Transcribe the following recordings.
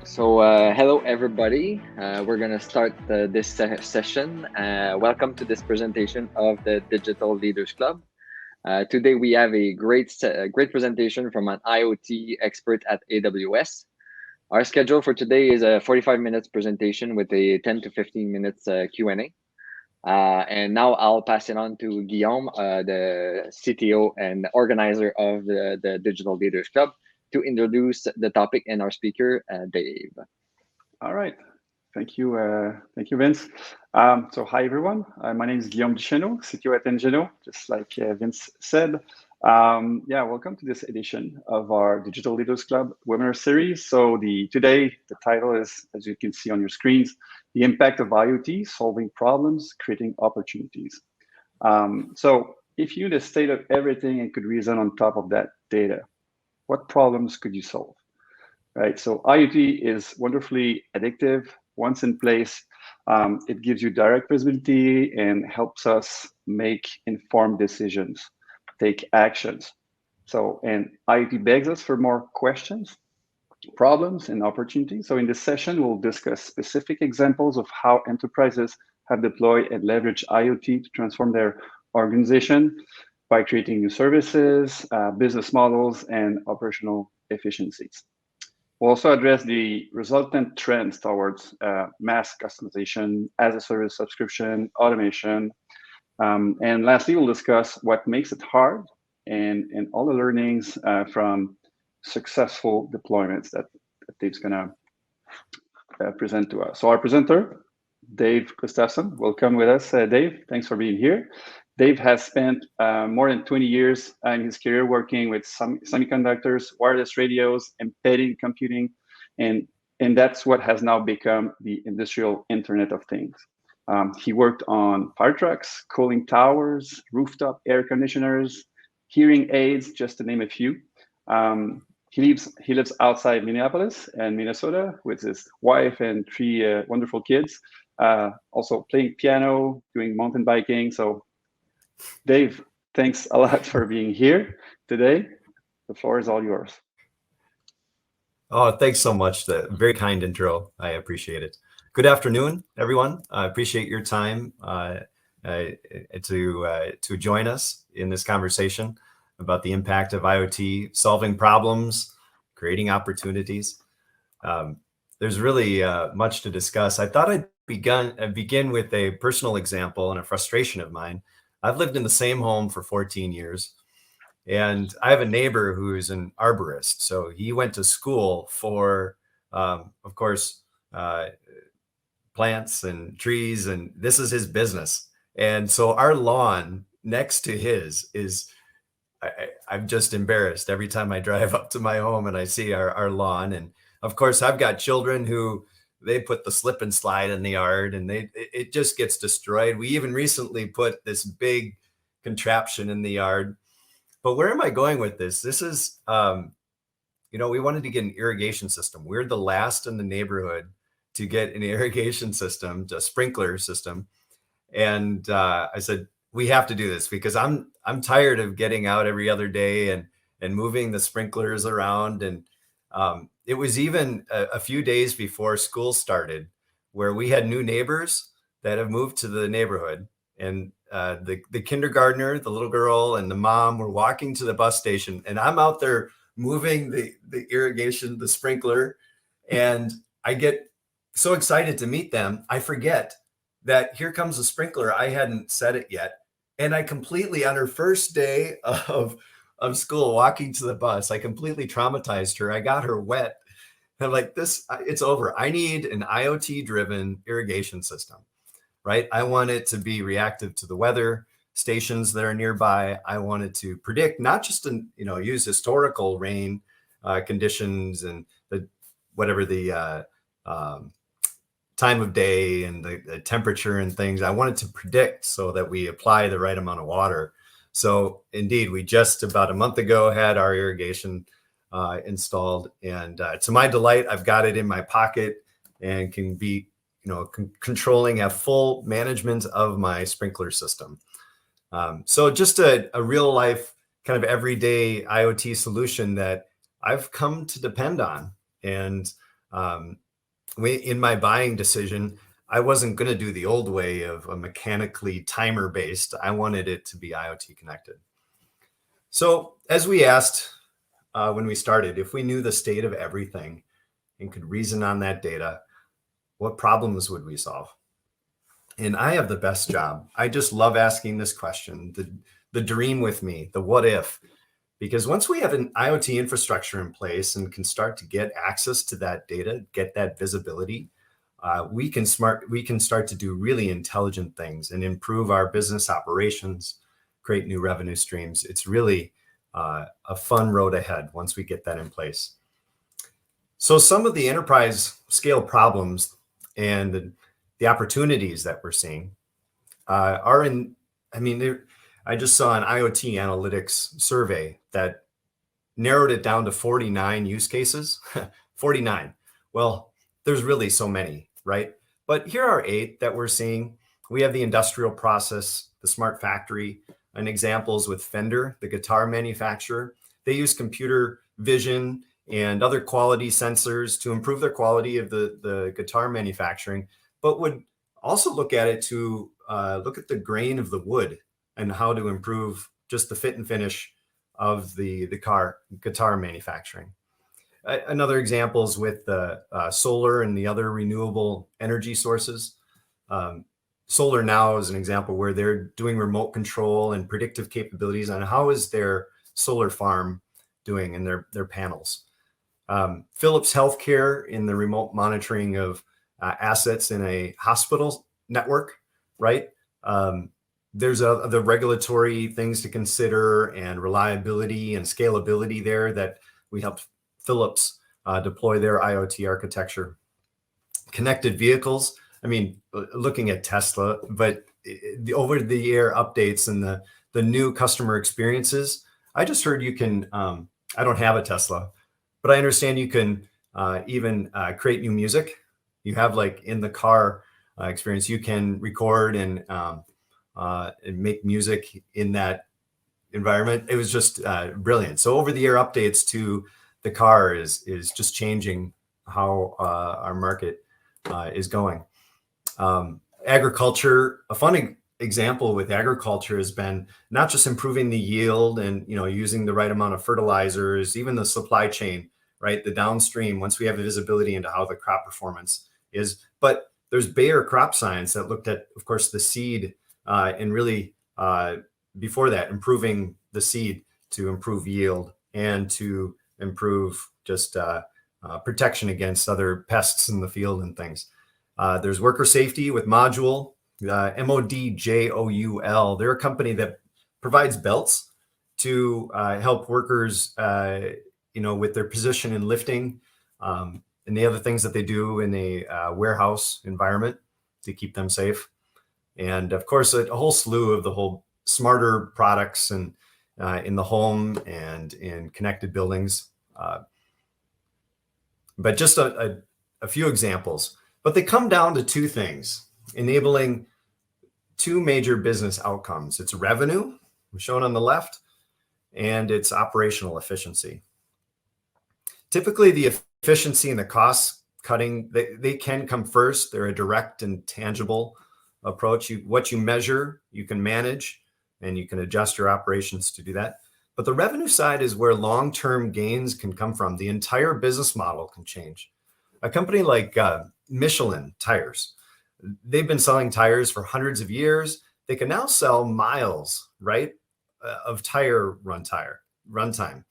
Hello everybody. We're gonna start this session. Welcome to this presentation of the Digital Leaders Club. Today we have a great presentation from an IoT expert at AWS. Our schedule for today is a 45 minutes presentation with a 10 to 15 minutes Q&A. And now I'll pass it on to Guillaume, the CTO and organizer of the Digital Leaders Club, to introduce the topic and our speaker, Dave. All right. Thank you, Vince. Hi, everyone. My name is Guillaume Duchesneau, CTO at Engeno, just like Vince said. Welcome to this edition of our Digital Leaders Club webinar series. Today, the title is, as you can see on your screens, The Impact of IoT, Solving Problems, Creating Opportunities. If you knew the state of everything and could reason on top of that data, what problems could you solve? Right, so IoT is wonderfully addictive. Once in place, it gives you direct visibility and helps us make informed decisions, take actions. And IoT begs us for more questions, problems, and opportunities. So in this session, we'll discuss specific examples of how enterprises have deployed and leveraged IoT to transform their organization by creating new services, business models, and operational efficiencies. We'll also address the resultant trends towards mass customization, as a service subscription, automation. And lastly, we'll discuss what makes it hard and all the learnings from successful deployments that Dave's gonna present to us. So our presenter, Dave Gustafson, welcome with us. Dave, thanks for being here. Dave has spent more than 20 years in his career working with semiconductors, wireless radios, embedded computing, and that's what has now become the industrial Internet of Things. He worked on firetrucks, cooling towers, rooftop air conditioners, hearing aids, just to name a few. He lives outside Minneapolis and Minnesota with his wife and three wonderful kids. Also playing piano, doing mountain biking. So Dave, thanks a lot for being here today. The floor is all yours. Oh, thanks so much. The very kind intro. I appreciate it. Good afternoon, everyone. I appreciate your time to join us in this conversation about the impact of IoT, solving problems, creating opportunities. There's really much to discuss. I thought I'd begin with a personal example and a frustration of mine. I've lived in the same home for 14 years, and I have a neighbor who's an arborist. So he went to school for, of course, plants and trees, and this is his business. And so our lawn next to his is, I'm just embarrassed every time I drive up to my home and I see our lawn. And of course, I've got children who they put the slip and slide in the yard, and it just gets destroyed. We even recently put this big contraption in the yard. But where am I going with this? This is, we wanted to get an irrigation system. We're the last in the neighborhood to get an irrigation system, a sprinkler system. And I said, we have to do this because I'm tired of getting out every other day and moving the sprinklers around. And it was even a few days before school started where we had new neighbors that have moved to the neighborhood. And the kindergartner, the little girl, and the mom were walking to the bus station. And I'm out there moving the irrigation, the sprinkler. And I get so excited to meet them, I forget that here comes the sprinkler. I hadn't set it yet. And I completely, on her first day of school, walking to the bus, I completely traumatized her. I got her wet. I'm like, it's over. I need an IoT driven irrigation system, right? I want it to be reactive to the weather stations that are nearby. I want it to predict, not just use historical rain conditions and whatever the time of day and the temperature and things. I want it to predict so that we apply the right amount of water. So indeed, we just about a month ago had our irrigation installed, and to my delight, I've got it in my pocket and can be, controlling, have full management of my sprinkler system. So just a real life kind of everyday IoT solution that I've come to depend on. And In my buying decision, I wasn't going to do the old way of a mechanically timer based. I wanted it to be IoT connected. So as we asked when we started, if we knew the state of everything and could reason on that data, what problems would we solve? And I have the best job. I just love asking this question, the dream with me, the what if. Because once we have an IoT infrastructure in place and can start to get access to that data, get that visibility, we can start to do really intelligent things and improve our business operations, create new revenue streams. It's really a fun road ahead once we get that in place. So some of the enterprise scale problems and the opportunities that we're seeing are in, I just saw an IoT analytics survey that narrowed it down to 49 use cases. 49. Well, there's really so many, right? But here are 8 that we're seeing. We have the industrial process, the smart factory, and examples with Fender, the guitar manufacturer. They use computer vision and other quality sensors to improve their quality of the guitar manufacturing, but would also look at it to look at the grain of the wood and how to improve just the fit and finish of the guitar manufacturing. Another example is with solar and the other renewable energy sources. Solar now is an example where they're doing remote control and predictive capabilities on how is their solar farm doing in their panels. Philips Healthcare in the remote monitoring of assets in a hospital network, right? There's the regulatory things to consider and reliability and scalability there that we helped Philips deploy their IoT architecture. Connected vehicles, looking at Tesla, but the over-the-air updates and the new customer experiences. I just heard you can, I don't have a Tesla, but I understand you can even create new music. You have like in the car experience, you can record and make music in that environment. It was just brilliant. So over-the-air updates to the car is just changing how our market is going. Agriculture, a fun example with agriculture has been not just improving the yield and using the right amount of fertilizers, even the supply chain, right? The downstream, once we have the visibility into how the crop performance is, but there's Bayer crop science that looked at, of course, the seed and really before that, improving the seed to improve yield and to improve just protection against other pests in the field and things. There's worker safety with Module, MODJOUL. They're a company that provides belts to help workers, with their position in lifting and the other things that they do in a warehouse environment to keep them safe. And of course, a whole slew of the whole smarter products and in the home and in connected buildings. But just a few examples. But they come down to 2 things, enabling 2 major business outcomes. It's revenue, shown on the left, and it's operational efficiency. Typically, the efficiency and the cost cutting, they can come first. They're a direct and tangible approach. What you measure, you can manage, and you can adjust your operations to do that. But the revenue side is where long-term gains can come from. The entire business model can change. A company like Michelin tires, they've been selling tires for hundreds of years. They can now sell miles, right, of tire runtime.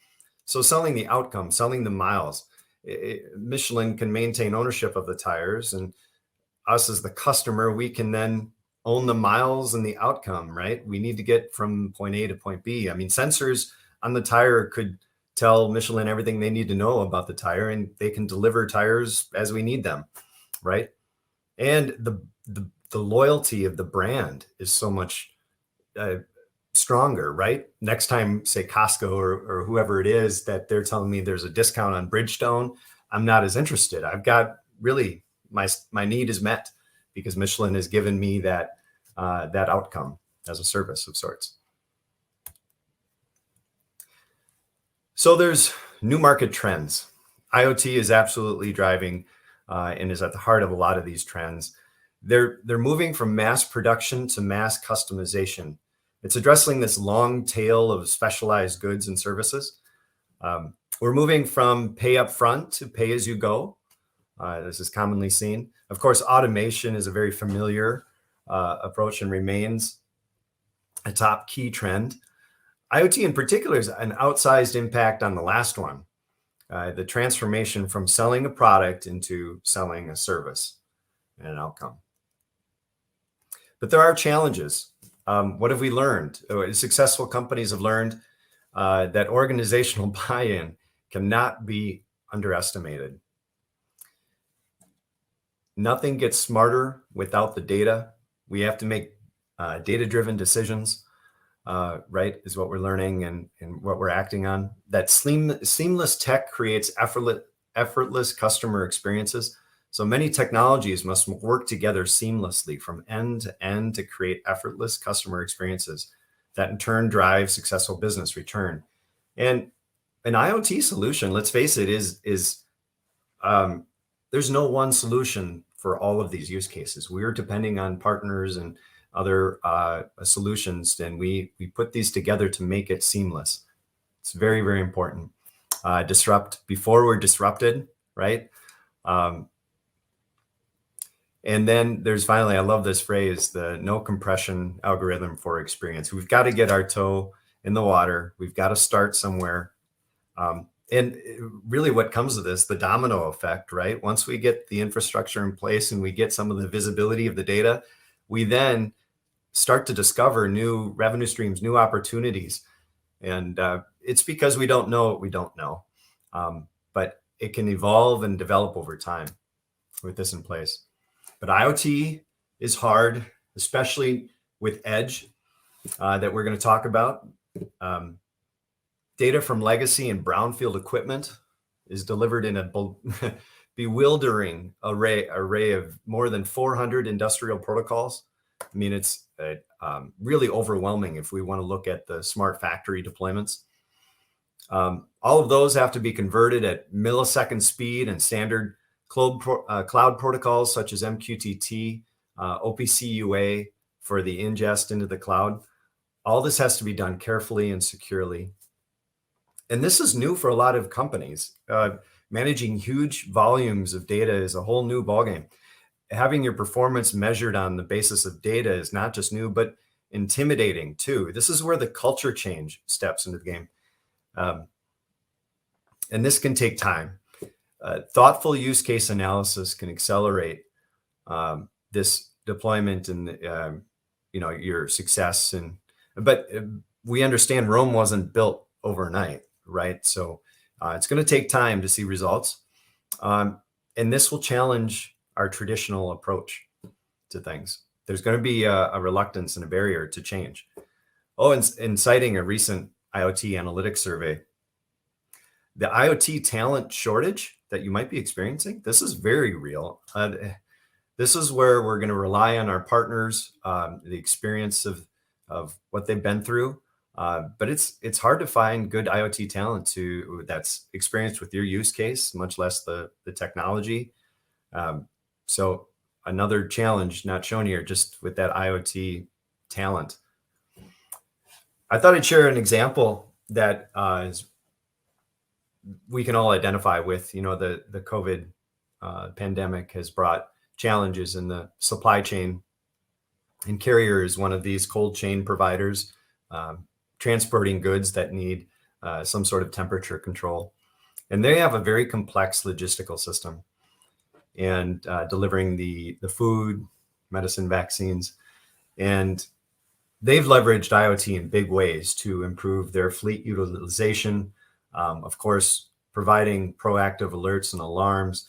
So selling the outcome, selling the miles, Michelin can maintain ownership of the tires, and us as the customer, we can then own the miles and the outcome, right? We need to get from point A to point B. Sensors on the tire could tell Michelin everything they need to know about the tire, and they can deliver tires as we need them, right? And the loyalty of the brand is so much stronger, right? Next time, say Costco or whoever it is that they're telling me there's a discount on Bridgestone, I'm not as interested. I've got really my need is met because Michelin has given me that outcome as a service of sorts. So there's new market trends. IoT is absolutely driving and is at the heart of a lot of these trends. They're moving from mass production to mass customization. It's addressing this long tail of specialized goods and services. We're moving from pay up front to pay as you go. This is commonly seen. Of course, automation is a very familiar approach and remains a top key trend. IoT in particular is an outsized impact on the last one, the transformation from selling a product into selling a service and an outcome. But there are challenges. What have we learned? Successful companies have learned that organizational buy-in cannot be underestimated. Nothing gets smarter without the data. We have to make data-driven decisions, right, is what we're learning and what we're acting on. That seamless tech creates effortless customer experiences. So many technologies must work together seamlessly from end to end to create effortless customer experiences that in turn drive successful business return. And an IoT solution, let's face it, is there's no one solution for all of these use cases. We're depending on partners and other solutions, and we put these together to make it seamless. It's very, very important. Disrupt before we're disrupted, right? And then there's finally, I love this phrase, the no compression algorithm for experience. We've got to get our toe in the water. We've got to start somewhere. And really what comes of this, the domino effect, right? Once we get the infrastructure in place and we get some of the visibility of the data, we then start to discover new revenue streams, new opportunities. And it's because we don't know what we don't know. But it can evolve and develop over time with this in place. But IoT is hard, especially with edge that we're going to talk about. Data from legacy and brownfield equipment is delivered in a bewildering array of more than 400 industrial protocols. I mean, it's really overwhelming if we want to look at the smart factory deployments. All of those have to be converted at millisecond speed and standard cloud protocols such as MQTT, OPC UA for the ingest into the cloud. All this has to be done carefully and securely. And this is new for a lot of companies. Managing huge volumes of data is a whole new ballgame. Having your performance measured on the basis of data is not just new, but intimidating too. This is where the culture change steps into the game. And this can take time. Thoughtful use case analysis can accelerate this deployment and your success. But we understand Rome wasn't built overnight, right? So it's going to take time to see results, and this will challenge our traditional approach to things. There's going to be a reluctance and a barrier to change. Oh, and citing a recent IoT analytics survey, the IoT talent shortage that you might be experiencing, this is very real. This is where we're going to rely on our partners, the experience of what they've been through. But it's hard to find good IoT talent that's experienced with your use case, much less the technology. So another challenge not shown here, just with that IoT talent. I thought I'd share an example that we can all identify with. The COVID pandemic has brought challenges in the supply chain, and Carrier is one of these cold chain providers, transporting goods that need some sort of temperature control. And they have a very complex logistical system and delivering the food, medicine, vaccines. And they've leveraged IoT in big ways to improve their fleet utilization, of course, providing proactive alerts and alarms,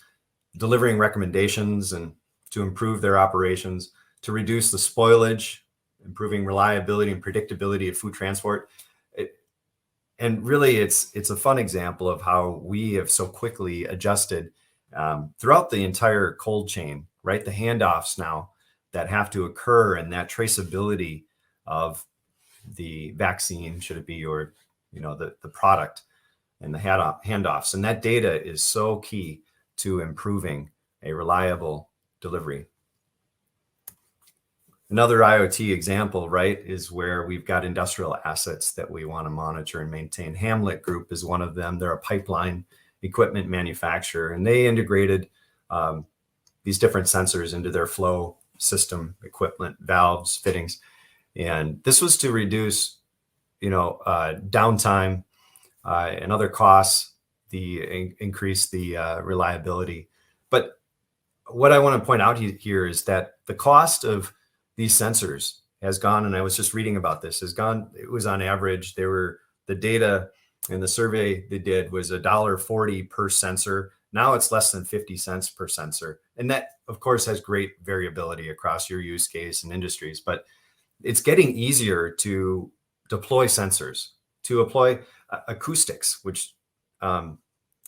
delivering recommendations and to improve their operations, to reduce the spoilage, improving reliability and predictability of food transport. And really, it's a fun example of how we have so quickly adjusted throughout the entire cold chain, right? The handoffs now that have to occur and that traceability of the vaccine, should it be, or the product, and the handoffs. And that data is so key to improving a reliable delivery. Another IoT example, right, is where we've got industrial assets that we want to monitor and maintain. Hamlet Group is one of them. They're a pipeline equipment manufacturer, and they integrated these different sensors into their flow system equipment, valves, fittings. And this was to reduce, downtime and other costs, increase the reliability. But what I want to point out here is that the cost of these sensors has gone, and I was just reading about this, it was on average, the data in the survey they did was $1.40 per sensor. Now it's less than 50 cents per sensor. And that, of course, has great variability across your use case and industries, but it's getting easier to deploy sensors, to apply acoustics, which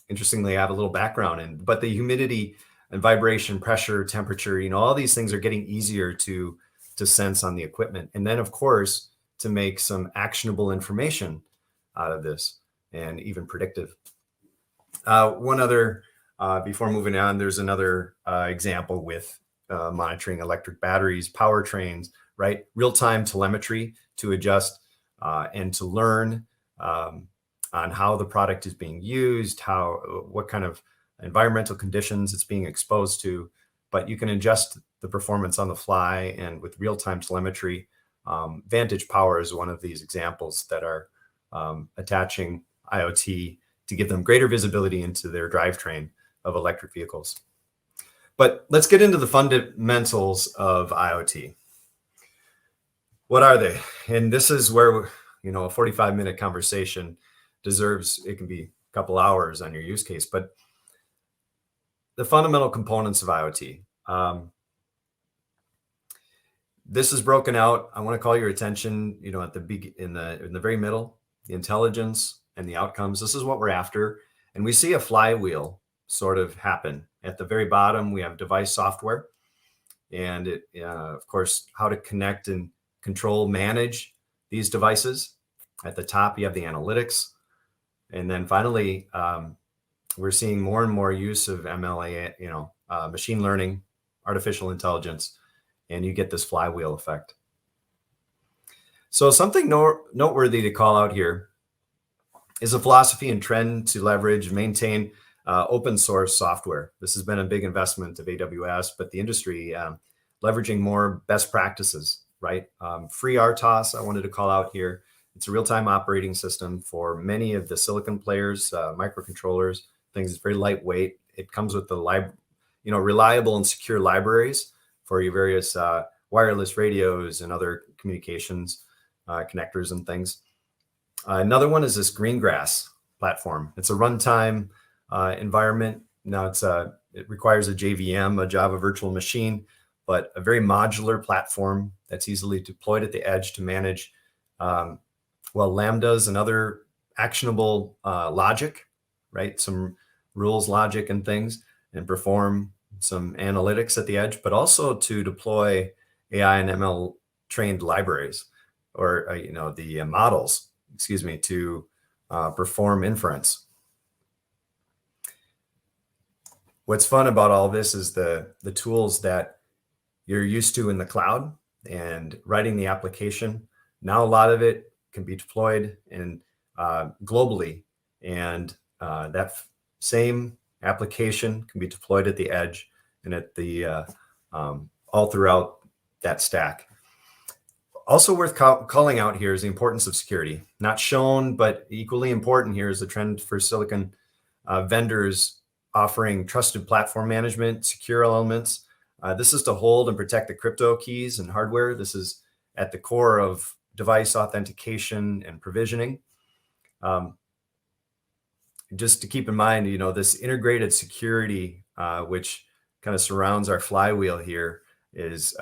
interestingly I have a little background in, but the humidity and vibration, pressure, temperature, all these things are getting easier to sense on the equipment. And then, of course, to make some actionable information out of this and even predictive. One other, before moving on, there's another example with monitoring electric batteries, powertrains, right? Real-time telemetry to adjust and to learn on how the product is being used, what kind of environmental conditions it's being exposed to, but you can adjust the performance on the fly. And with real-time telemetry, Vantage Power is one of these examples that are attaching IoT to give them greater visibility into their drivetrain of electric vehicles. But let's get into the fundamentals of IoT. What are they? And this is where, a 45-minute conversation it can be a couple hours on your use case, but the fundamental components of IoT. This is broken out. I want to call your attention, at in the very middle, the intelligence and the outcomes. This is what we're after. And we see a flywheel sort of happen. At the very bottom, we have device software. And it, of course, how to connect and control, manage these devices. At the top, you have the analytics. And then finally, we're seeing more and more use of MLA, machine learning, artificial intelligence, and you get this flywheel effect. So something noteworthy to call out here is a philosophy and trend to leverage and maintain open source software. This has been a big investment of AWS, but the industry leveraging more best practices, right? Free RTOS, I wanted to call out here. It's a real-time operating system for many of the silicon players, microcontrollers, things. It's very lightweight. It comes with the reliable and secure libraries for your various wireless radios and other communications connectors and things. Another one is this Greengrass platform. It's a runtime environment. Now it requires a JVM, a Java virtual machine, but a very modular platform that's easily deployed at the edge to manage lambdas and other actionable logic, right? Some rules, logic, and things, and perform some analytics at the edge, but also to deploy AI and ML trained libraries or the models, to perform inference. What's fun about all this is the tools that you're used to in the cloud and writing the application. Now a lot of it can be deployed globally, and that same application can be deployed at the edge and at the all throughout that stack. Also worth calling out here is the importance of security. Not shown, but equally important here is the trend for silicon vendors offering trusted platform management, secure elements. This is to hold and protect the crypto keys and hardware. This is at the core of device authentication and provisioning. Just to keep in mind, this integrated security, which kind of surrounds our flywheel here, is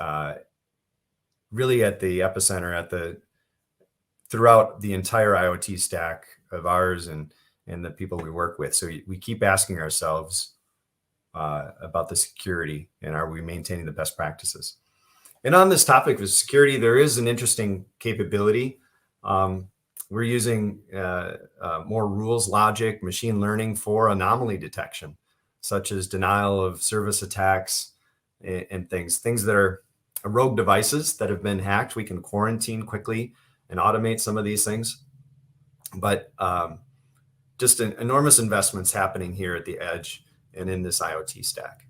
really at the epicenter throughout the entire IoT stack of ours and the people we work with. So we keep asking ourselves about the security and are we maintaining the best practices? And on this topic of security, there is an interesting capability we're using more rules, logic, machine learning for anomaly detection, such as denial of service attacks and things that are rogue devices that have been hacked. We can quarantine quickly and automate some of these things. But just enormous investments happening here at the edge and in this IoT stack.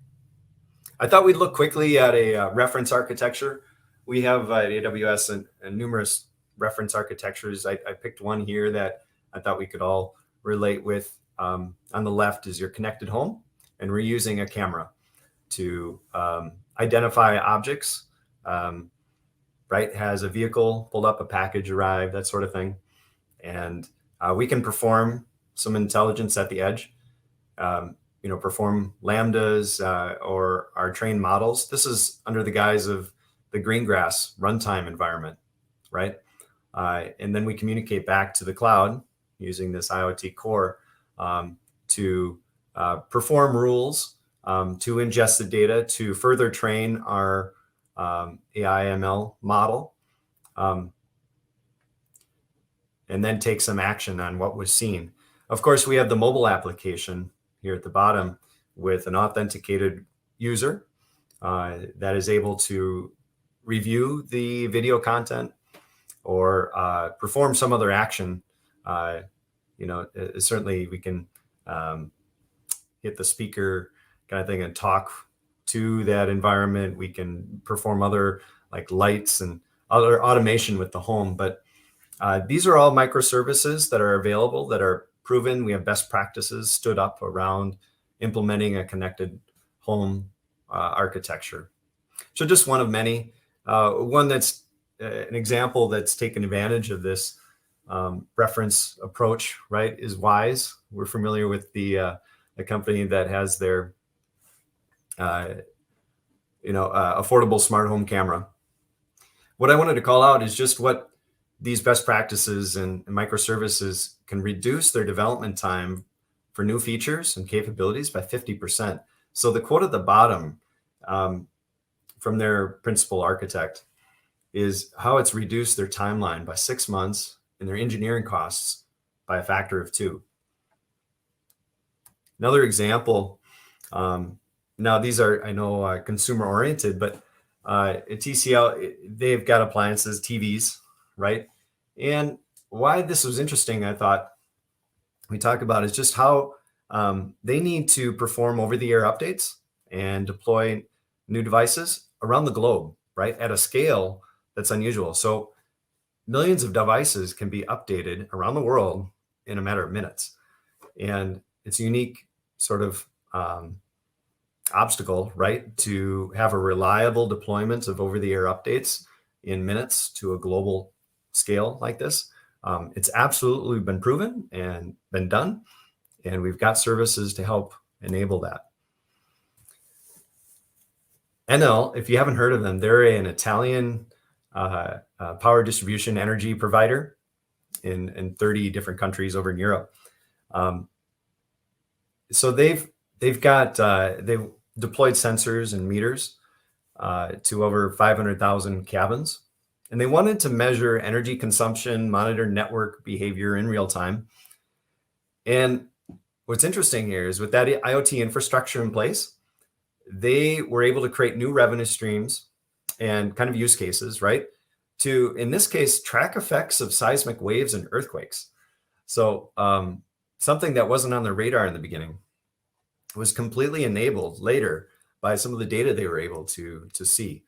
I thought we'd look quickly at a reference architecture. We have at AWS and numerous reference architectures. I picked one here that I thought we could all relate with. On the left is your connected home, and we're using a camera to identify objects, right? Has a vehicle pulled up, a package arrived, that sort of thing. And we can perform some intelligence at the edge, perform lambdas or our trained models. This is under the guise of the Greengrass runtime environment, right? And then we communicate back to the cloud using this IoT core to perform rules, to ingest the data, to further train our AI/ML model, and then take some action on what was seen. Of course, we have the mobile application here at the bottom with an authenticated user that is able to review the video content or perform some other action. Certainly we can hit the speaker kind of thing and talk to that environment. We can perform other like lights and other automation with the home. But these are all microservices that are available, that are proven. We have best practices stood up around implementing a connected home architecture. So just one of many. One that's an example that's taken advantage of this reference approach, right, is Wise. We're familiar with the company that has their affordable smart home camera. What I wanted to call out is just what these best practices and microservices can reduce their development time for new features and capabilities by 50%. So the quote at the bottom from their principal architect is how it's reduced their timeline by 6 months and their engineering costs by a factor of 2. Another example, now these are, I know, consumer oriented, but at TCL, they've got appliances, TVs, right? And why this was interesting, I thought we talk about is just how they need to perform over-the-air updates and deploy new devices around the globe, right? At a scale that's unusual. So millions of devices can be updated around the world in a matter of minutes. And it's a unique sort of obstacle, right? To have a reliable deployment of over-the-air updates in minutes to a global scale like this. It's absolutely been proven and been done. And we've got services to help enable that. Enel, if you haven't heard of them, they're an Italian power distribution energy provider in 30 different countries over in Europe. So they've deployed sensors and meters to over 500,000 cabins, and they wanted to measure energy consumption, monitor network behavior in real time. And what's interesting here is with that IoT infrastructure in place, they were able to create new revenue streams and kind of use cases, right? To, in this case, track effects of seismic waves and earthquakes. So something that wasn't on their radar in the beginning was completely enabled later by some of the data they were able to see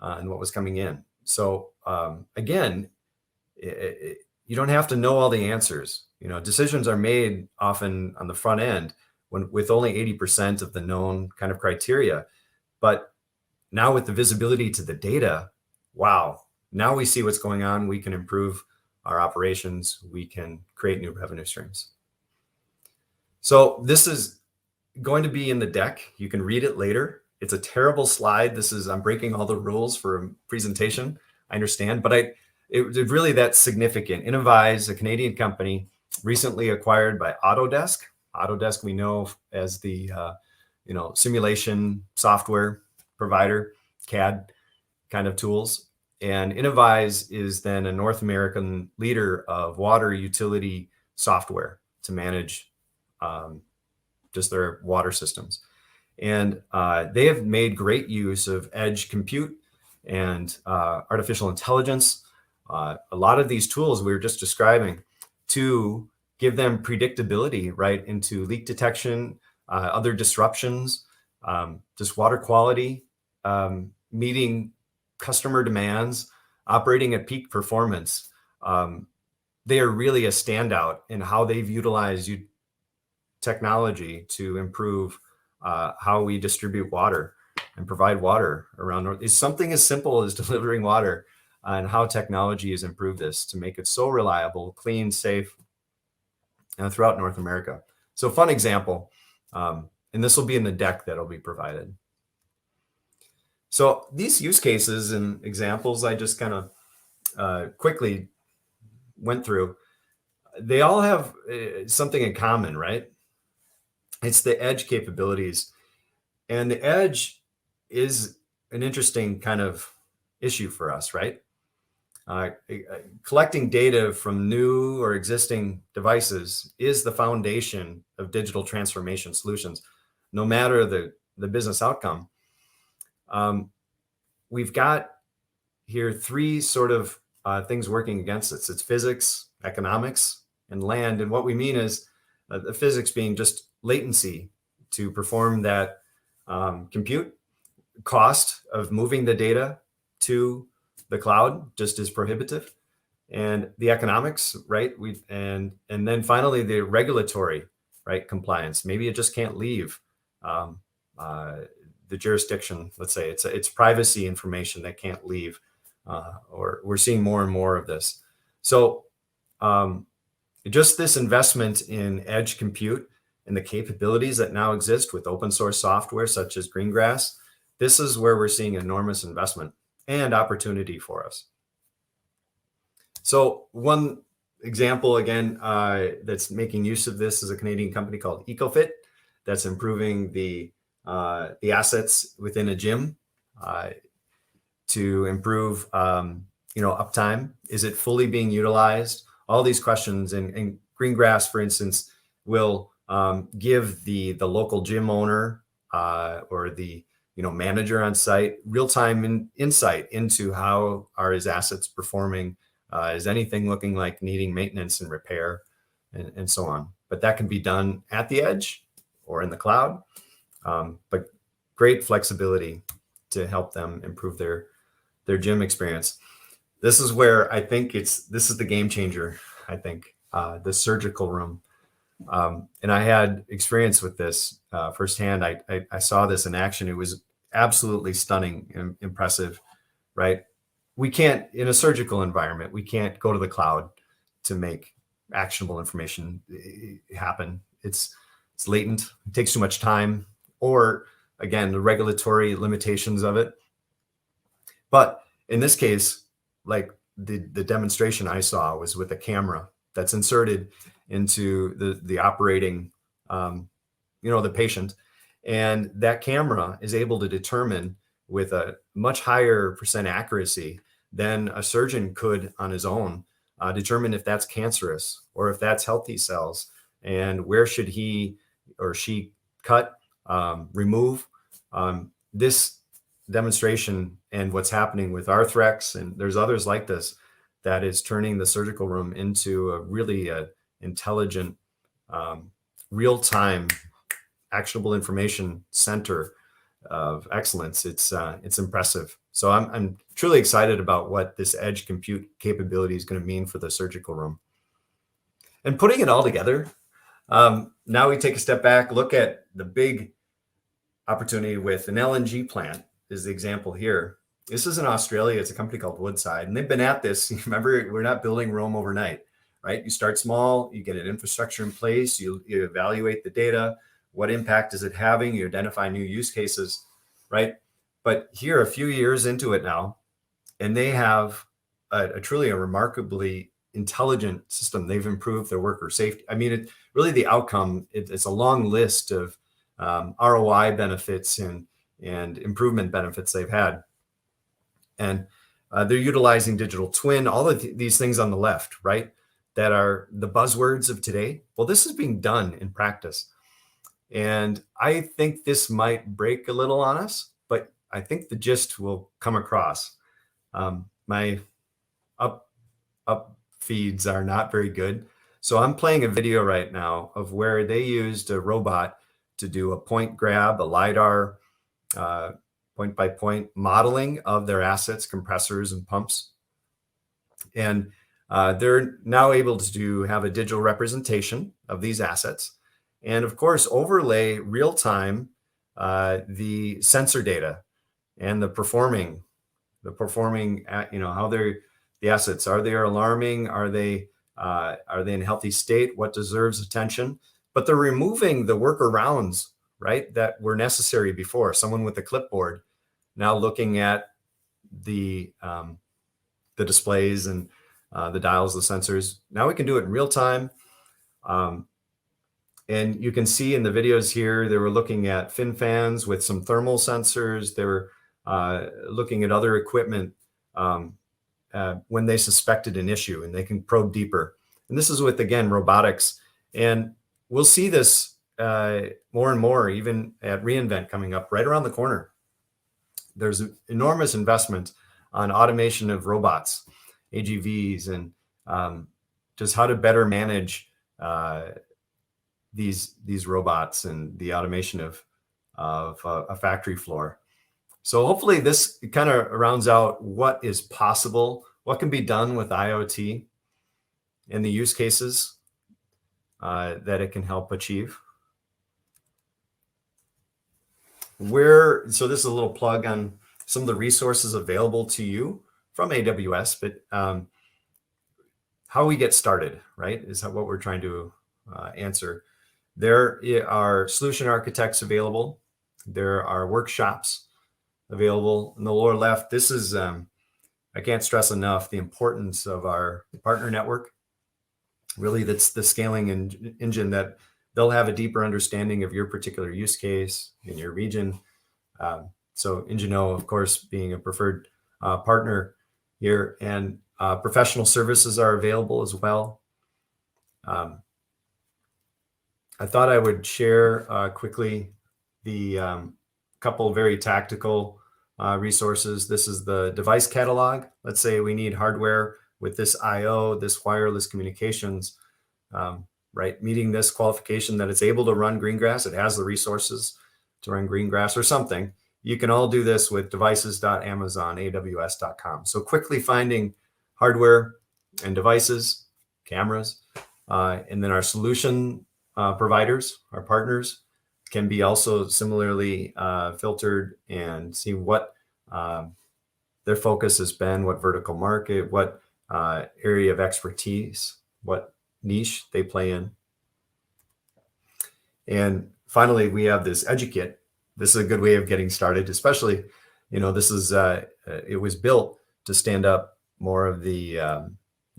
and what was coming in. So again, you don't have to know all the answers. Decisions are made often on the front end with only 80% of the known kind of criteria. But now with the visibility to the data, wow, now we see what's going on. We can improve our operations. We can create new revenue streams. So this is going to be in the deck. You can read it later. It's a terrible slide. I'm breaking all the rules for a presentation. I understand, but it really that's significant. Innovyze, a Canadian company, recently acquired by Autodesk. Autodesk we know as the simulation software provider, CAD kind of tools. And Innovise is then a North American leader of water utility software to manage just their water systems. And they have made great use of edge compute and artificial intelligence, a lot of these tools we were just describing, to give them predictability right into leak detection, other disruptions, just water quality, meeting customer demands, operating at peak performance. They are really a standout in how they've utilized technology to improve how we distribute water and provide water around North. It's something as simple as delivering water, and how technology has improved this to make it so reliable, clean, safe throughout North America. So fun example, and this will be in the deck that'll be provided. So these use cases and examples I just kind of quickly went through, they all have something in common, right? It's the edge capabilities. And the edge is an interesting kind of issue for us, right? Collecting data from new or existing devices is the foundation of digital transformation solutions, no matter the business outcome. We've got here three sort of things working against us. It's physics, economics, and land. And what we mean is the physics being just latency to perform that compute. Cost of moving the data to the cloud just is prohibitive, and the economics, right? And then finally the regulatory, right, compliance. Maybe it just can't leave the jurisdiction. Let's say it's privacy information that can't leave, or we're seeing more and more of this. So just this investment in edge compute and the capabilities that now exist with open source software such as Greengrass, this is where we're seeing enormous investment and opportunity for us. So one example, again, that's making use of this is a Canadian company called EcoFit that's improving the assets within a gym to improve uptime. Is it fully being utilized? All these questions, and Greengrass, for instance, will give the local gym owner or the manager on site real-time insight into how are his assets performing. Is anything looking like needing maintenance and repair, and so on. But that can be done at the edge or in the cloud. But great flexibility to help them improve their gym experience. This is where I think this is the game changer. I think the surgical room. And I had experience with this firsthand. I saw this in action. It was absolutely stunning and impressive, right? We can't, in a surgical environment, we can't go to the cloud to make actionable information happen. It's latent, it takes too much time, or again, the regulatory limitations of it. But in this case, like the demonstration I saw was with a camera that's inserted into the operating, the patient. And that camera is able to determine with a much higher % accuracy than a surgeon could on his own, determine if that's cancerous or if that's healthy cells, and where should he or she cut, remove. This demonstration and what's happening with Arthrex, and there's others like this, that is turning the surgical room into a really intelligent, real-time, actionable information center of excellence. It's impressive. So I'm truly excited about what this edge compute capability is going to mean for the surgical room. And putting it all together, now we take a step back, look at the big opportunity with an LNG plant is the example here. This is in Australia. It's a company called Woodside, and they've been at this. Remember, we're not building Rome overnight, right? You start small, you get an infrastructure in place, you evaluate the data, what impact is it having, you identify new use cases, right? But here, a few years into it now, and they have a truly a remarkably intelligent system. They've improved their worker safety. I mean, really the outcome, it's a long list of ROI benefits and improvement benefits they've had. And They're utilizing digital twin, all of these things on the left, right? That are the buzzwords of today. Well, this is being done in practice. And I think this might break a little on us, but I think the gist will come across. My up feeds are not very good. So I'm playing a video right now of where they used a robot to do a point grab, a LiDAR, point by point modeling of their assets, compressors and pumps. And they're now able to have a digital representation of these assets. And of course, overlay real time the sensor data and the performing, how they're the assets. Are they alarming? Are they in healthy state? What deserves attention? But they're removing the workarounds, right, that were necessary before. Someone with a clipboard now looking at the displays and the dials, the sensors. Now we can do it in real time. And you can see in the videos here, they were looking at fin fans with some thermal sensors. They were looking at other equipment when they suspected an issue, and they can probe deeper. And this is with, again, robotics. And we'll see this more and more, even at reInvent coming up right around the corner. There's enormous investment on automation of robots, AGVs, and just how to better manage these robots and the automation of a factory floor. So hopefully this kind of rounds out what is possible, what can be done with IoT and the use cases that it can help achieve. So this is a little plug on some of the resources available to you from AWS, but how we get started, right, is what we're trying to answer. There are solution architects available. There are workshops available. In the lower left, this is, I can't stress enough the importance of our partner network. Really, that's the scaling engine that they'll have a deeper understanding of your particular use case in your region. So Ingeno, of course, being a preferred partner here, and professional services are available as well. I thought I would share quickly the couple very tactical resources. This is the device catalog. Let's say we need hardware with this I/O, this wireless communications, right? Meeting this qualification that it's able to run Greengrass. It has the resources to run Greengrass or something. You can all do this with devices.amazonaws.com. So quickly finding hardware and devices, cameras, and then our solution providers, our partners, can be also similarly filtered and see what their focus has been, what vertical market, what area of expertise, what niche they play in. And finally, we have this EduKit. This is a good way of getting started, especially, this is, it was built to stand up more of the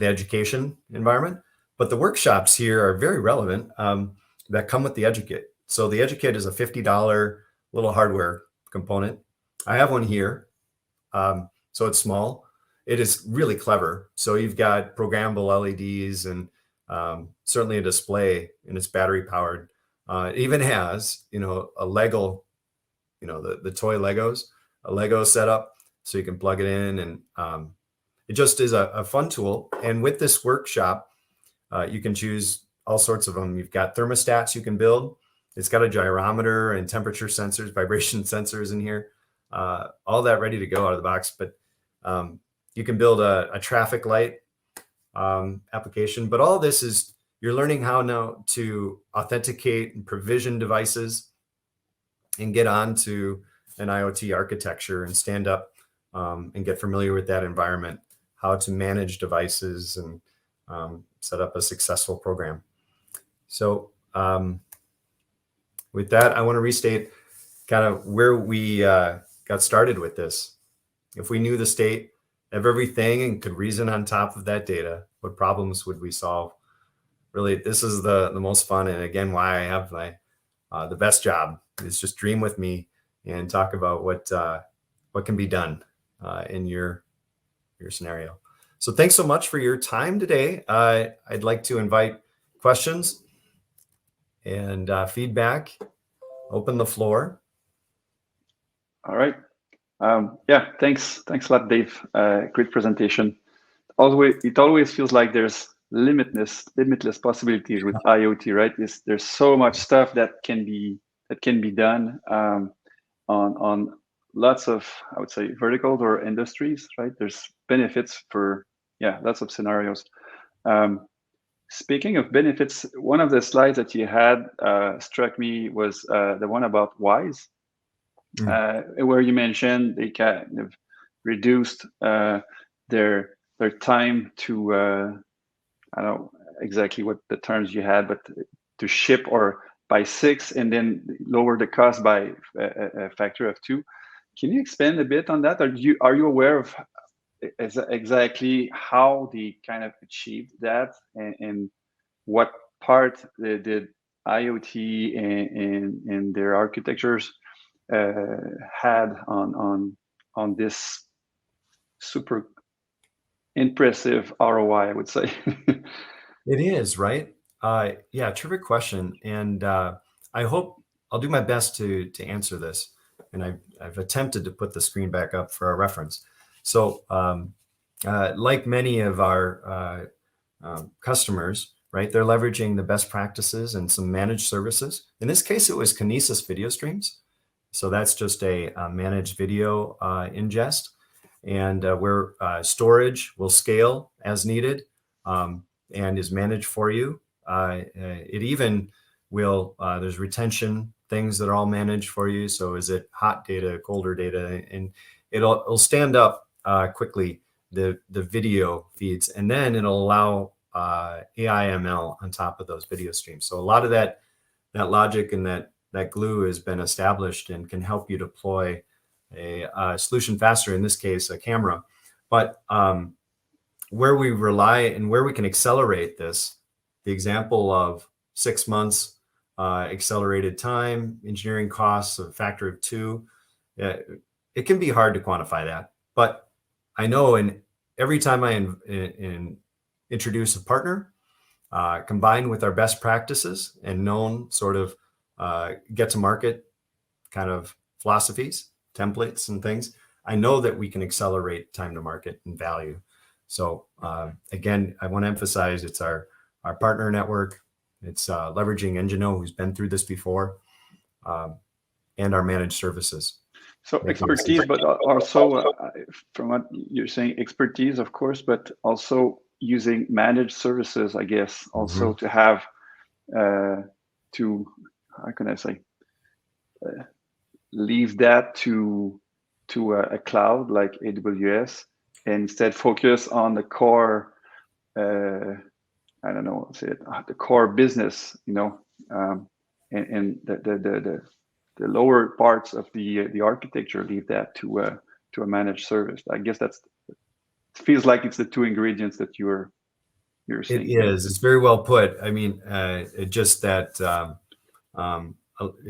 education environment, but the workshops here are very relevant that come with the EduKit. So the EduKit is a $50 little hardware component. I have one here. So it's small. It is really clever. So you've got programmable LEDs and certainly a display, and it's battery powered. It even has, a Lego, the toy Legos, a Lego setup, so you can plug it in, and it just is a fun tool. And with this workshop, you can choose all sorts of them. You've got thermostats you can build. It's got a gyrometer and temperature sensors, vibration sensors in here, all that ready to go out of the box. But you can build a traffic light application. But all this is, you're learning how now to authenticate and provision devices and get onto an IoT architecture and stand up and get familiar with that environment, how to manage devices and set up a successful program. So with that, I want to restate kind of where we got started with this. If we knew the state of everything and could reason on top of that data, what problems would we solve? Really, this is the most fun, and again, why I have my the best job is just dream with me and talk about what can be done in your scenario. So thanks so much for your time today. I'd like to invite questions and feedback. Open the floor. All right. Yeah, thanks a lot, Dave. Great presentation. It always feels like there's limitless possibilities with IoT, right? There's so much stuff that can be done on lots of, I would say, verticals or industries, right? There's benefits for lots of scenarios. Speaking of benefits, one of the slides that you had struck me was the one about WISE, where you mentioned they kind of reduced their time to I don't know exactly what the terms you had, but to ship or by 6 and then lower the cost by a factor of 2. Can you expand a bit on that? Are you aware of exactly how they kind of achieved that and what part did IoT and their architectures had on this super impressive ROI, I would say? It is, right? Yeah, terrific question. And I hope I'll do my best to answer this. And I've attempted to put the screen back up for our reference. So like many of our customers, right, they're leveraging the best practices and some managed services. In this case, it was Kinesis video streams. So that's just a managed video ingest, and where storage will scale as needed and is managed for you. It even will, there's retention things that are all managed for you. So is it hot data, colder data, and it'll stand up quickly the video feeds, and then it'll allow AI ML on top of those video streams. So a lot of that logic and that glue has been established and can help you deploy a solution faster, in this case, a camera. But where we rely and where we can accelerate this, the example of 6 months accelerated time, engineering costs of a factor of 2, it can be hard to quantify that. But I know every time I introduce a partner, combined with our best practices and known sort of get to market kind of philosophies, templates and things, I know that we can accelerate time to market and value. So again, I want to emphasize it's our partner network. It's leveraging Engino, who's been through this before, and our managed services. So expertise, but also from what you're saying, expertise, of course, but also using managed services, I guess, also to have how can I say, leave that to a cloud like AWS and instead focus on the core, I don't know, the core business, and the lower parts of the architecture, leave that to a managed service. I guess it feels like it's the two ingredients that you're saying. It is. It's very well put. I mean, just that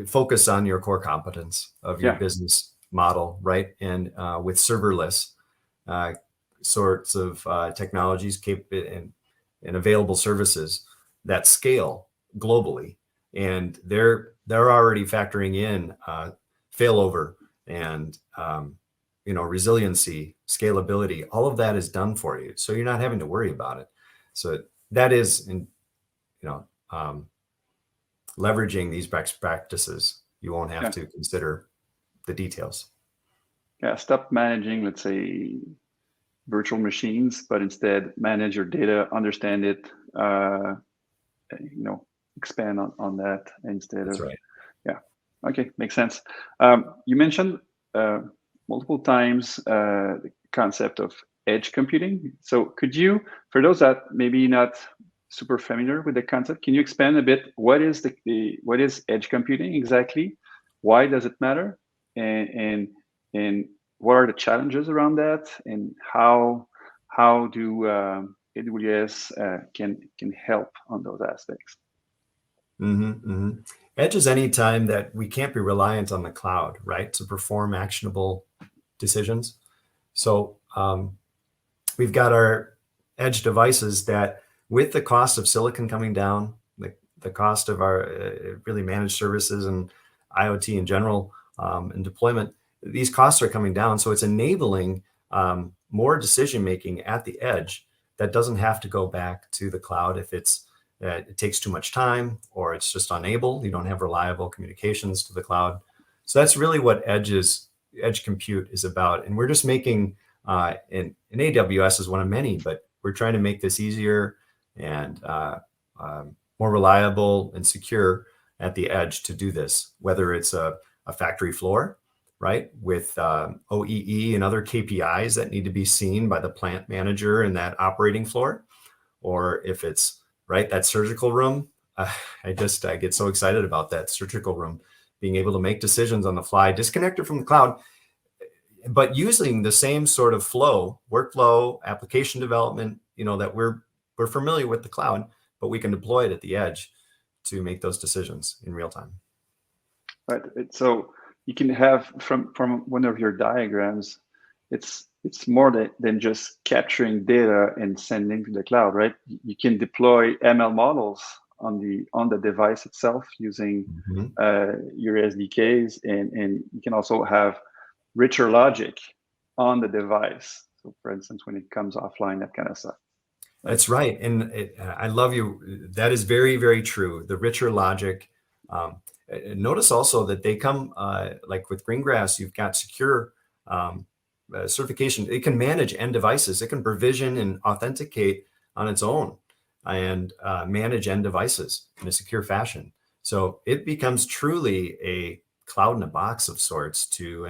focus on your core competence of your business model, right? And with serverless sorts of technologies and available services that scale globally, and they're already factoring in failover and resiliency, scalability. All of that is done for you, so you're not having to worry about it. So that is, leveraging these best practices. You won't have to consider the details. Yeah, stop managing, let's say, virtual machines, but instead manage your data, understand it, expand on that instead. That's right. Yeah. Okay, makes sense. You mentioned multiple times the concept of edge computing. So could you, for those that maybe not super familiar with the concept, can you expand a bit? What is what is edge computing exactly? Why does it matter? And what are the challenges around that? And how do AWS can help on those aspects? Edge is any time that we can't be reliant on the cloud, right, to perform actionable decisions. So we've got our edge devices that, with the cost of silicon coming down, the cost of our really managed services and IoT in general, and deployment, these costs are coming down. So it's enabling more decision making at the edge that doesn't have to go back to the cloud if it takes too much time, or it's just unable. You don't have reliable communications to the cloud. So that's really what edge compute is about. And we're just making, and AWS is one of many, but we're trying to make this easier and more reliable and secure at the edge to do this, whether it's a factory floor, right, with OEE and other KPIs that need to be seen by the plant manager in that operating floor, or if it's right, that surgical room. I get so excited about that surgical room, being able to make decisions on the fly, disconnected from the cloud, but using the same sort of workflow, application development, that we're familiar with the cloud, but we can deploy it at the edge to make those decisions in real time. Right. So you can have from one of your diagrams, it's more than just capturing data and sending to the cloud, right? You can deploy ML models on the device itself using your SDKs, and you can also have richer logic on the device. So for instance, when it comes offline, that kind of stuff. That's right. And I love you. That is very, very true. The richer logic. Notice also that they come, like with Greengrass, you've got secure certification. It can manage end devices. It can provision and authenticate on its own and manage end devices in a secure fashion. So it becomes truly a cloud in a box of sorts to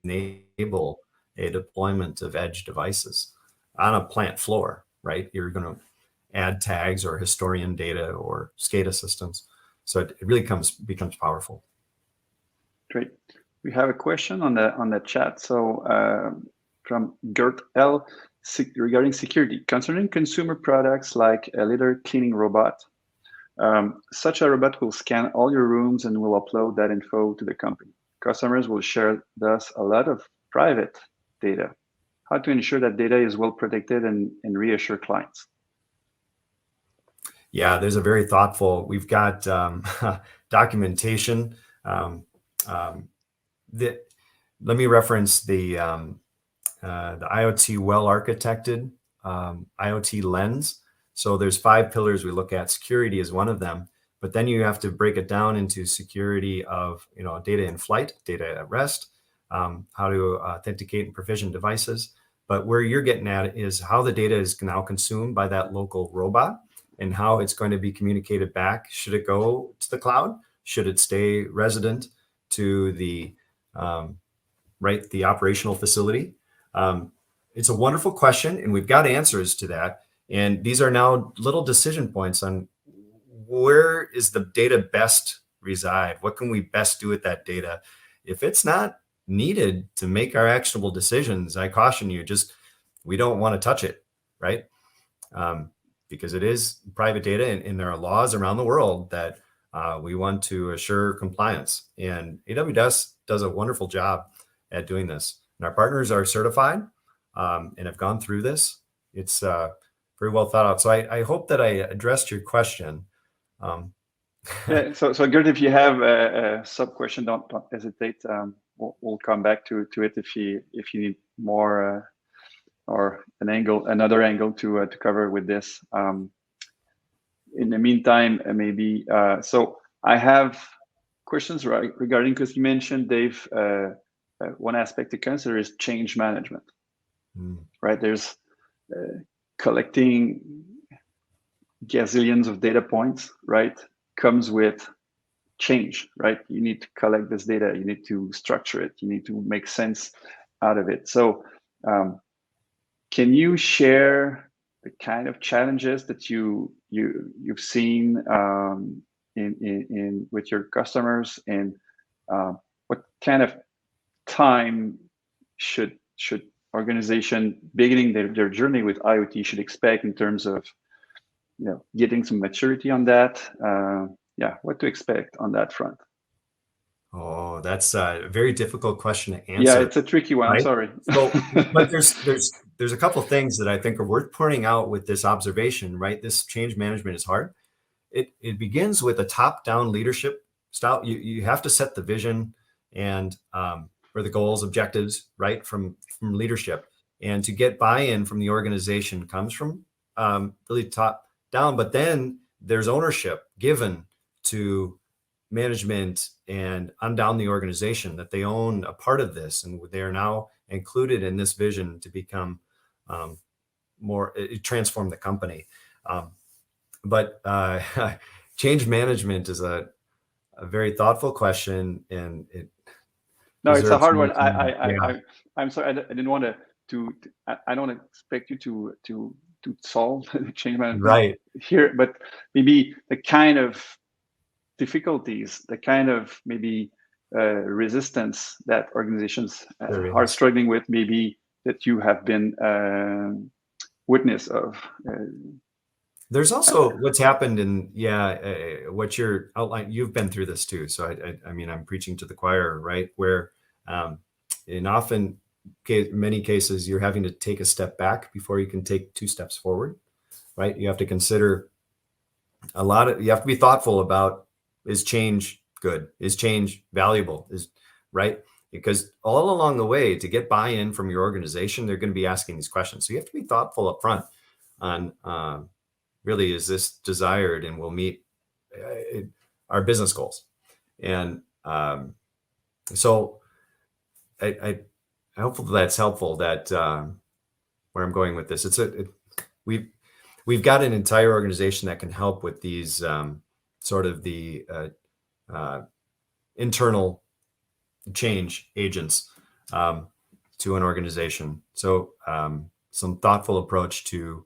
enable a deployment of edge devices on a plant floor, right? You're going to add tags or historian data or SCADA systems. So it really becomes powerful. Great. We have a question on the chat. So from Gert L regarding security, concerning consumer products like a litter cleaning robot. Such a robot will scan all your rooms and will upload that info to the company. Customers will share thus a lot of private data. How to ensure that data is well protected and reassure clients? Yeah, there's a very thoughtful, we've got documentation. Let me reference the IoT well-architected IoT lens. So there's 5 pillars we look at. Security is one of them, but then you have to break it down into security of data in flight, data at rest, how to authenticate and provision devices. But where you're getting at is how the data is now consumed by that local robot and how it's going to be communicated back. Should it go to the cloud? Should it stay resident to the the operational facility? It's a wonderful question, and we've got answers to that. And these are now little decision points on where is the data best reside? What can we best do with that data? If it's not needed to make our actionable decisions, I caution you, we don't want to touch it, right? Because it is private data, and there are laws around the world that we want to assure compliance. And AWS does a wonderful job at doing this. And our partners are certified and have gone through this. It's very well thought out. So I hope that I addressed your question. Yeah, so Gert, if you have a sub question, don't hesitate. We'll come back to it if you need more or another angle to cover with this. In the meantime, maybe so I have questions regarding, because you mentioned, Dave, one aspect to consider is change management. Right? There's collecting gazillions of data points, right? Comes with change, right? You need to collect this data, you need to structure it, you need to make sense out of it. So can you share the kind of challenges that you've seen in with your customers, and what kind of time should organization beginning their journey with IoT should expect in terms of getting some maturity on that? What to expect on that front? Oh, that's a very difficult question to Yeah, answer. it's a tricky one. I'm Right? sorry. So, but there's a couple things that I think are worth pointing out with this observation, right? This change management is hard. It begins with a top-down leadership style. You have to set the vision and or the goals, objectives, right, from leadership. And to get buy-in from the organization comes from really top down. But then there's ownership given to management and on down the organization, that they own a part of this, and they are now included in this vision to become more transform the company. But change management is a very thoughtful question, and it No, it's a deserves hard more one. time. Yeah, I'm sorry. I didn't want I don't expect you to solve the change management right. here, but maybe the kind of difficulties, the kind of maybe resistance that organizations There are is. struggling with, maybe that you have been witness of. There's also what's happened in what you're outlining. You've been through this too, so I mean, I'm preaching to the choir, right? Where in often many cases you're having to take a step back before you can take two steps forward, right? You have to consider you have to be thoughtful about, is change good? Is change valuable? Is right? Because all along the way, to get buy-in from your organization, they're going to be asking these questions. So you have to be thoughtful up front on really, is this desired and will meet our business goals? And so I hope that's helpful, that where I'm going with this. We've got an entire organization that can help with these sort of the internal change agents to an organization. So some thoughtful approach to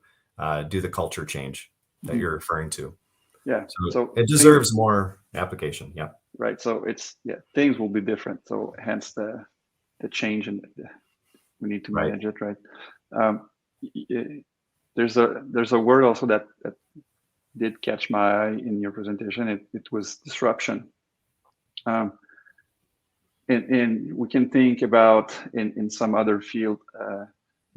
do the culture change that you're referring to. Yeah. So it deserves more application. Yeah. Right. So things will be different. So hence the change, and we need to manage it, right? There's a word also that did catch my eye in your presentation. It was disruption. And we can think about in some other field,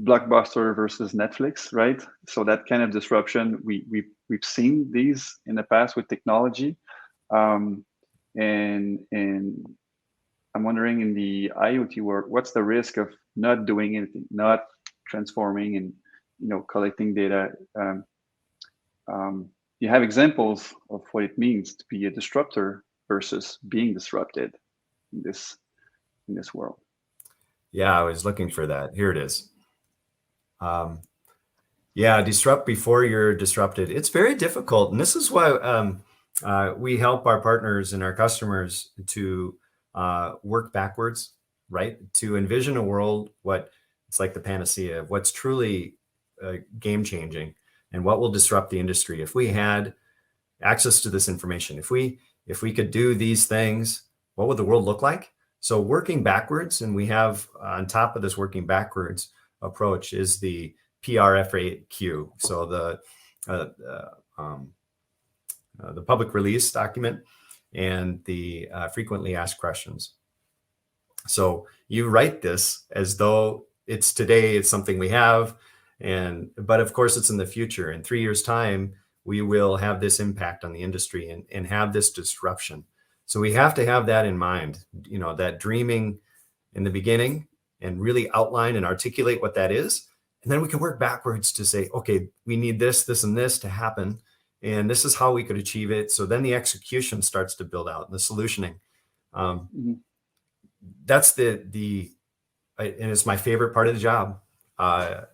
Blockbuster versus Netflix, right? So that kind of disruption, we've seen these in the past with technology, and I'm wondering, in the IoT world, what's the risk of not doing anything, not transforming, and collecting data? You have examples of what it means to be a disruptor versus being disrupted in this world. Yeah, I was looking for that. Here it is. Disrupt before you're disrupted. It's very difficult, and this is why we help our partners and our customers to work backwards, right? To envision a world, it's like the panacea of what's truly game changing and what will disrupt the industry. If we had access to this information, if we could do these things, what would the world look like? So working backwards, and we have on top of this working backwards approach is the PRFAQ. So the public release document and the frequently asked questions. So you write this as though it's today, it's something we have, but of course it's in the future. In 3 years' time, we will have this impact on the industry and have this disruption. So we have to have that in mind, that dreaming in the beginning, and really outline and articulate what that is. And then we can work backwards to say, okay, we need this, this, and this to happen. And this is how we could achieve it. So then the execution starts to build out, and the solutioning. That's and it's my favorite part of the job. That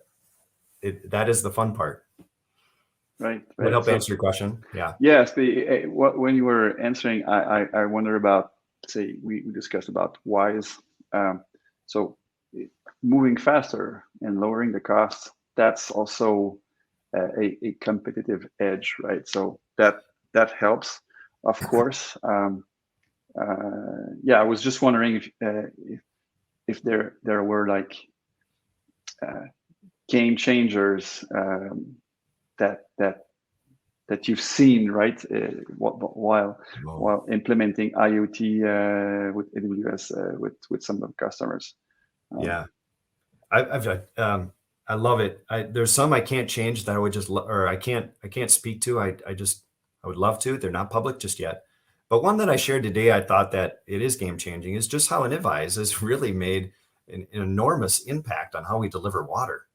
is the fun part. Right. Would help answer your question. Yeah. Yes. When you were answering, I wonder about, say, we discussed about whys. So moving faster and lowering the costs, that's also a competitive edge, right? So that helps, of course. I was just wondering if there were like game changers that that you've seen, right, while implementing IoT with AWS with some of the customers? Yeah, I love it. There's some I can't change that I would just, or I can't speak to. I would love to. They're not public just yet. But one that I shared today, I thought that it is game changing, is just how Innovize has really made an enormous impact on how we deliver water.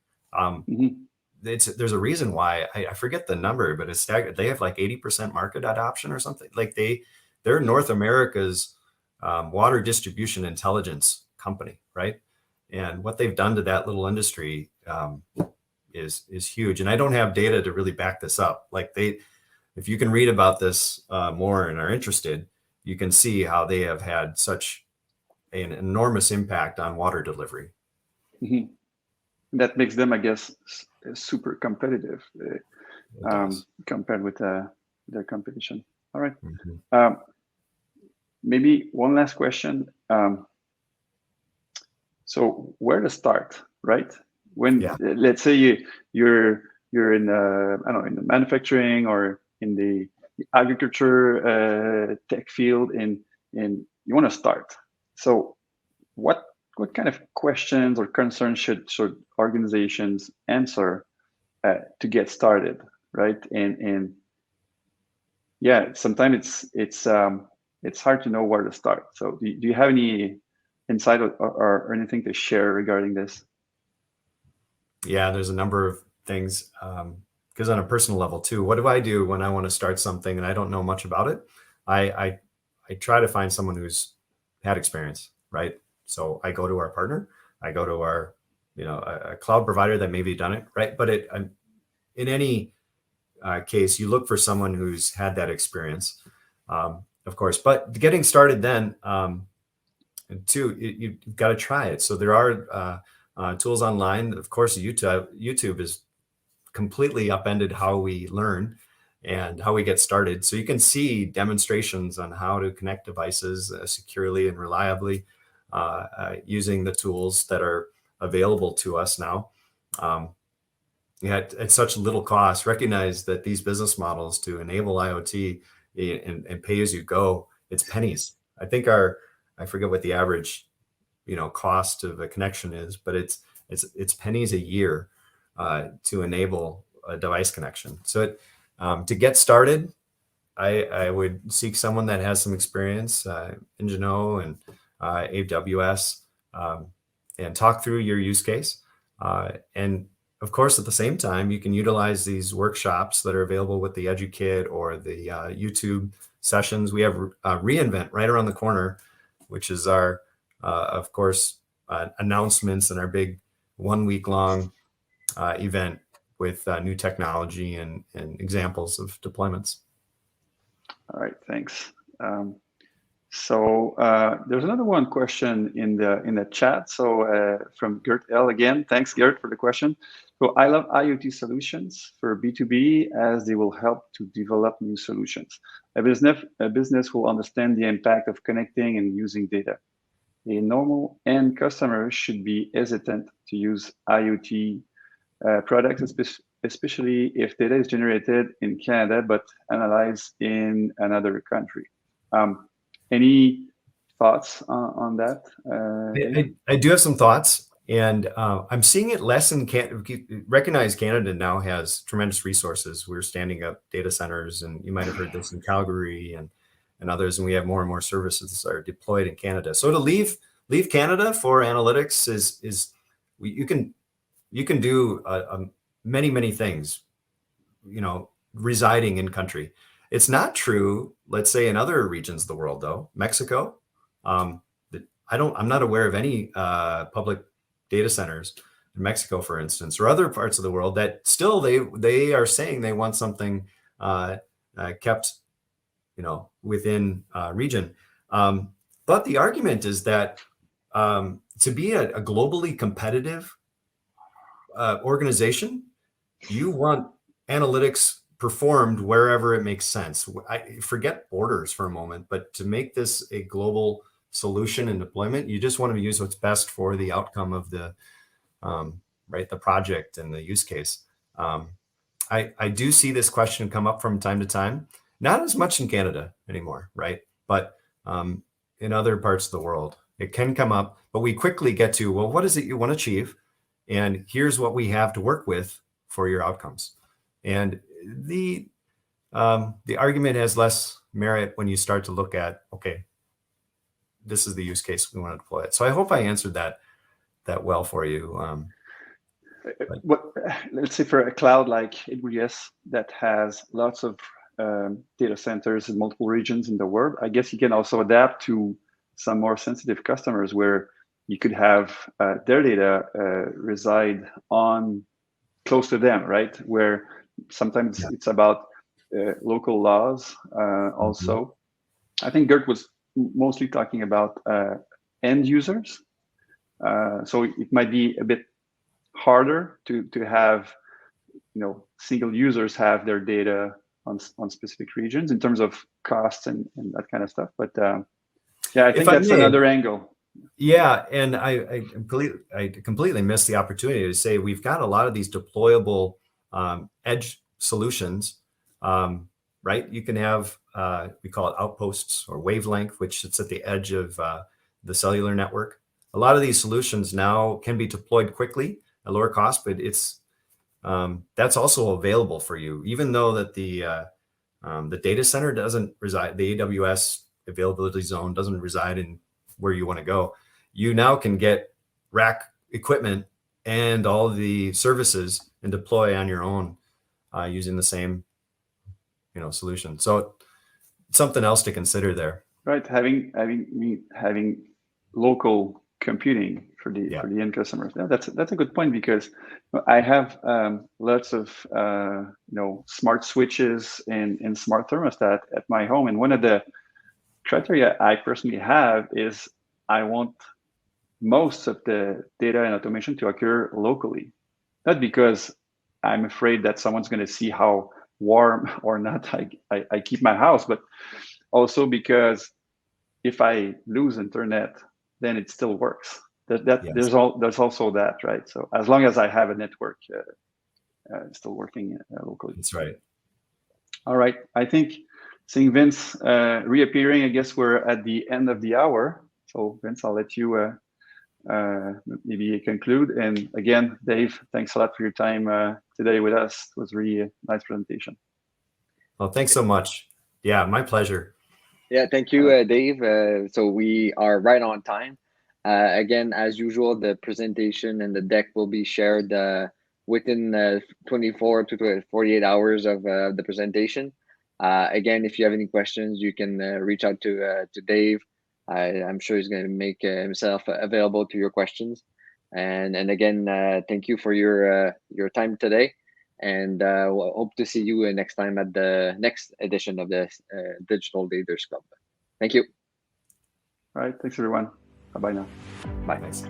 There's a reason why I forget the number, but it's staggered. They have like 80% market adoption or something. Like they're North America's water distribution intelligence company, right? And what they've done to that little industry is huge. And I don't have data to really back this up. Like if you can read about this more and are interested, you can see how they have had such an enormous impact on water delivery. That makes them, I guess, super competitive compared with their competition. All right. Maybe one last question. So where to start, right? When let's say you're in I don't know, in the manufacturing or in the agriculture tech field, and you want to start. So what kind of questions or concerns should organizations answer to get started, right? And yeah, sometimes it's hard to know where to start. So do you have any insight or anything to share regarding this? Yeah, there's a number of things. Because on a personal level too, what do I do when I want to start something and I don't know much about it? I try to find someone who's had experience, right? So I go to our partner, I go to our, a cloud provider that maybe done it, right? But in any case, you look for someone who's had that experience, of course. But getting started then, and two, you've got to try it. So there are tools online. Of course, YouTube is completely upended how we learn and how we get started. So you can see demonstrations on how to connect devices securely and reliably using the tools that are available to us now. At such little cost. Recognize that these business models to enable IoT and pay as you go, it's pennies. I think I forget what the average cost of a connection is, but it's pennies a year to enable a device connection. So to get started, I would seek someone that has some experience, Ingeno and AWS, and talk through your use case. And of course, at the same time, you can utilize these workshops that are available with the EduKit or the YouTube sessions. We have reInvent right around the corner, which is our, of course, announcements and our big 1 week long event with new technology and examples of deployments. All right, thanks. So there's another one question in the chat. So from Gert L again, thanks Gert for the question. So I love IoT solutions for B2B as they will help to develop new solutions. A business will understand the impact of connecting and using data. A normal end customer should be hesitant to use IoT products, especially if data is generated in Canada but analyzed in another country. Any thoughts on that? I do have some thoughts, and I'm seeing it less in Canada. Recognize Canada now has tremendous resources. We're standing up data centers, and you might have heard this in Calgary and others, and we have more and more services that are deployed in Canada. So to leave Canada for analytics is you can do many things, residing in country. It's not true, let's say, in other regions of the world, though. Mexico, I'm not aware of any public data centers in Mexico, for instance, or other parts of the world that still they are saying they want something kept, within region. But the argument is that to be a globally competitive organization, you want analytics performed wherever it makes sense. I forget borders for a moment, but to make this a global solution and deployment, you just want to use what's best for the outcome of the project and the use case. I do see this question come up from time to time, not as much in Canada anymore, right? But in other parts of the world, it can come up, but we quickly get to, well, what is it you want to achieve? And here's what we have to work with for your outcomes. And the argument has less merit when you start to look at, okay, this is the use case we want to deploy it. So I hope I answered that well for you. Let's say for a cloud like AWS that has lots of data centers in multiple regions in the world, I guess you can also adapt to some more sensitive customers where you could have their data reside on close to them, right? Where sometimes it's about local laws also. I think Dirk was mostly talking about end users. So it might be a bit harder to have, single users have their data on specific regions in terms of costs and that kind of stuff. But yeah, I think that's another angle. Yeah, and I completely missed the opportunity to say we've got a lot of these deployable edge solutions, right? You can have, we call it outposts or wavelength, which sits at the edge of the cellular network. A lot of these solutions now can be deployed quickly at lower cost, but it's that's also available for you, even though that the data center doesn't reside, the AWS availability zone doesn't reside in where you want to go. You now can get rack equipment and all the services and deploy on your own using the same, solution. So something else to consider there. Right, having local computing for the end customers. Yeah, that's a good point, because I have lots of smart switches and smart thermostat at my home, and one of the criteria I personally have is I want most of the data and automation to occur locally, not because I'm afraid that someone's going to see how warm or not I keep my house, but also because if I lose internet, then it still works. There's also that, right? So as long as I have a network, it's still working locally. That's right. All right, I think seeing Vince reappearing, I guess we're at the end of the hour. So Vince, I'll let you maybe conclude. And again, Dave, thanks a lot for your time today with us. It was really a nice presentation. Well, thanks so much. Yeah, my pleasure. Yeah, thank you, Dave. So we are right on time. Again, as usual, the presentation and the deck will be shared within 24 to 48 hours of the presentation. Again, if you have any questions, you can reach out to Dave. I'm sure he's going to make himself available to your questions. And again, thank you for your time today. And we'll hope to see you next time at the next edition of the Digital Leaders Club. Thank you. All right. Thanks, everyone. Bye-bye now. Bye. Thanks.